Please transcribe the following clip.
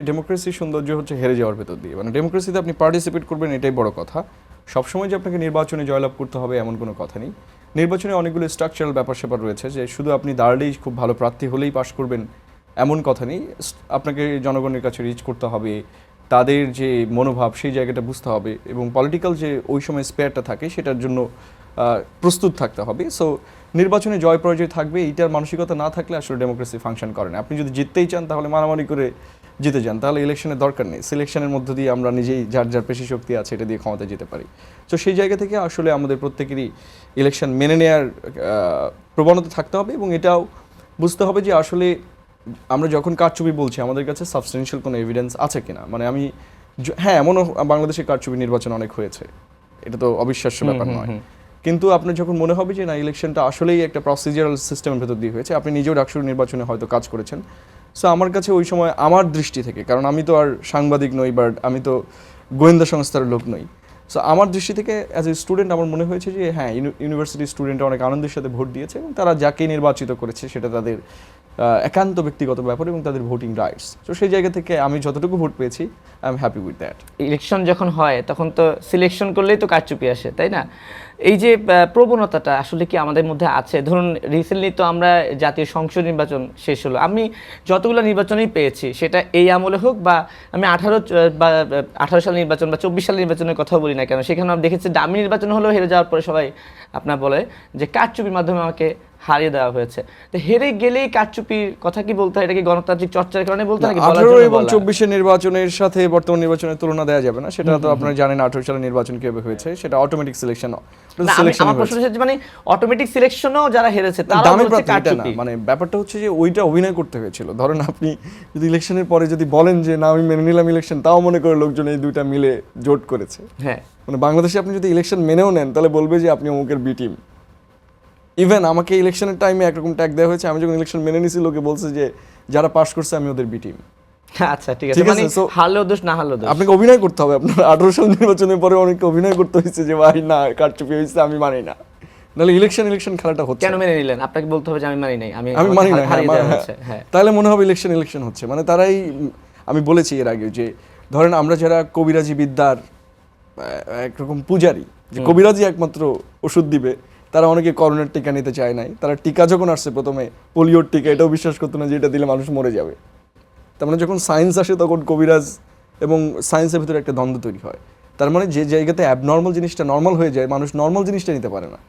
ডেমোক্রেসির সৌন্দর্য হচ্ছে হেরে যাওয়ার ভেতর দিয়ে, মানে ডেমোক্রেসিতে আপনি পার্টিসিপেট করবেন এটাই বড় কথা। সবসময় যে আপনাকে নির্বাচনে জয়লাভ করতে হবে এমন কোনো কথা নেই। নির্বাচনে অনেকগুলো স্ট্রাকচারাল ব্যাপার স্যাপার রয়েছে যে শুধু আপনি দাঁড়ালেই খুব ভালো প্রার্থী হলেই পাশ করবেন এমন কথা নেই। আপনাকে জনগণের কাছে রিচ করতে হবে, তাদের যে মনোভাব সেই জায়গাটা বুঝতে হবে, এবং পলিটিক্যাল যে ওই সময় স্পেয়ারটা থাকে সেটার জন্য প্রস্তুত থাকতে হবে। সো নির্বাচনে জয় পরাজয় থাকবে, এইটার মানসিকতা না থাকলে আসলে ডেমোক্রেসি ফাংশন করে না। আপনি যদি জিততেই চান তাহলে মারামারি করে জিতে যান, তাহলে ইলেকশনের দরকার নেই। সিলেকশনের মধ্য দিয়ে আমরা নিজেই যার যার পেশি শক্তি আছে এটা দিয়ে ক্ষমতায় যেতে পারি। তো সেই জায়গা থেকে আসলে আমাদের প্রত্যেকেরই ইলেকশন মেনে নেওয়ার প্রবণতা থাকতে হবে, এবং এটাও বুঝতে হবে যে আসলে আমরা যখন কারচুপি বলছি আমাদের কাছে সাবস্টেনশিয়াল কোনো এভিডেন্স আছে কিনা। মানে আমি হ্যাঁ, এমনও বাংলাদেশে কারচুপি নির্বাচন অনেক হয়েছে, এটা তো অবিশ্বাস্য ব্যাপার নয়। কিন্তু আপনার যখন মনে হবে যে না, ইলেকশনটা আসলেই একটা প্রসিজারাল সিস্টেমের ভেতর দিয়ে হয়েছে, আপনি নিজেও ডাকসুর নির্বাচনে হয়তো কাজ করেছেন। সো আমার কাছে ওই সময় আমার দৃষ্টি থেকে, কারণ আমি তো আর সাংবাদিক নই বা আমি তো গোয়েন্দা সংস্থার লোক নই, সো আমার দৃষ্টি থেকে অ্যাজ এ স্টুডেন্ট আমার মনে হয়েছে যে হ্যাঁ, ইউনিভার্সিটির স্টুডেন্টরা অনেক আনন্দের সাথে ভোট দিয়েছে, এবং তারা যাকে নির্বাচিত করেছে সেটা তাদের একান্ত ব্যক্তিগত ব্যাপার এবং তাদের ভোটিং রাইটস। তো সেই জায়গা থেকে আমি যতটুকু ভোট পেয়েছি I am happy with that. Election যখন হয় তখন তো সিলেকশন করলেই তো কারচুপি আসে, তাই না? এই যে প্রবণতাটা আসলে কি আমাদের মধ্যে আছে? ধরুন রিসেন্টলি তো আমরা জাতীয় সংসদ নির্বাচন শেষ হলো, আমি যতগুলো নির্বাচনই পেয়েছি সেটা এই আমলে হোক বা আমি 18 সাল নির্বাচন বা 24 সাল নির্বাচনের কথা বলি না কেন, সেখানে আমরা দেখেছি দামি নির্বাচন হলেও হেরে যাওয়ার পরে সবাই আপনার বলে যে কারচুপির মাধ্যমে আমাকে হারিয়ে দেওয়া হয়েছে। তো হেরে গেলেই কারচুপির কথা কি বলতে হয়? এটা কি গণতান্ত্রিক চর্চার কারণে বলতে হয়? 18 এবং 24 নির্বাচনের সাথে বর্তমান নির্বাচনের তুলনা দেওয়া যাবে না, সেটা তো আপনারা জানেন 18 সালের নির্বাচন কিভাবে হয়েছে, সেটা অটোমেটিক সিলেকশন। আমার প্রশ্ন হচ্ছে মানে অটোমেটিক সিলেকশনও যারা হেরেছে তারা হচ্ছে কারচুপি। মানে ব্যাপারটা হচ্ছে যে ওইটা অভিনয় করতে হয়েছিল। ধরেন আপনি যদি ইলেকশনের পরে যদি বলেন যে না আমি মেনে নিলাম ইলেকশন, তাও মনে করে লোকজন এই দুইটা মিলে জোট করেছে। হ্যাঁ, মানে বাংলাদেশে আপনি যদি ইলেকশন মেনেও নেন তাহলে বলবে যে আপনি অমুকের বি টিম। ইভেন আমাকে ইলেকশনের টাইমে একরকম ট্যাগ দেওয়া হয়েছে, আমি যখন ইলেকশন মেনে নিছি লোকে বলছে যে যারা পাস করছে আমি ওদের বি টিম। আচ্ছা ঠিক আছে, মানে হারলেও দোষ না হারলেও দোষ। আপনাকে অভিনয় করতে হবে। আপনার 18 সাল নির্বাচনের পরে অনেকে অভিনয় করতে হয়েছে যে ভাই না কারচুপি হয়েছে আমি মানি না, নাহলে ইলেকশন খেলাটা হচ্ছে। কেন মেনে নিলেন? আপনাকে বলতে হবে যে আমি মানি নাই, আমি মানি না, হ্যাঁ, তাহলে মনে হবে ইলেকশন হচ্ছে। মানে তারাই, আমি বলেছি এর আগে যে ধরেন আমরা যারা কবিরাজি বিদ্যার একরকম পূজারি, যে কবিরাজি একমাত্র ওষুধ দিবে, তারা অনেকে করোনার টিকা নিতে চায় নাই। তারা টিকা যখন আসছে প্রথমে পোলিওর টিকা, এটাও বিশ্বাস করতো না যে এটা দিলে মানুষ মরে যাবে। তার মানে যখন সায়েন্স আসে তখন কবিরাজ এবং সায়েন্সের ভিতরে একটা দ্বন্দ্ব তৈরি হয়। তার মানে যে জায়গাতে অ্যাবনর্মাল জিনিসটা নর্মাল হয়ে যায়, মানুষ নর্মাল জিনিসটা নিতে পারে না।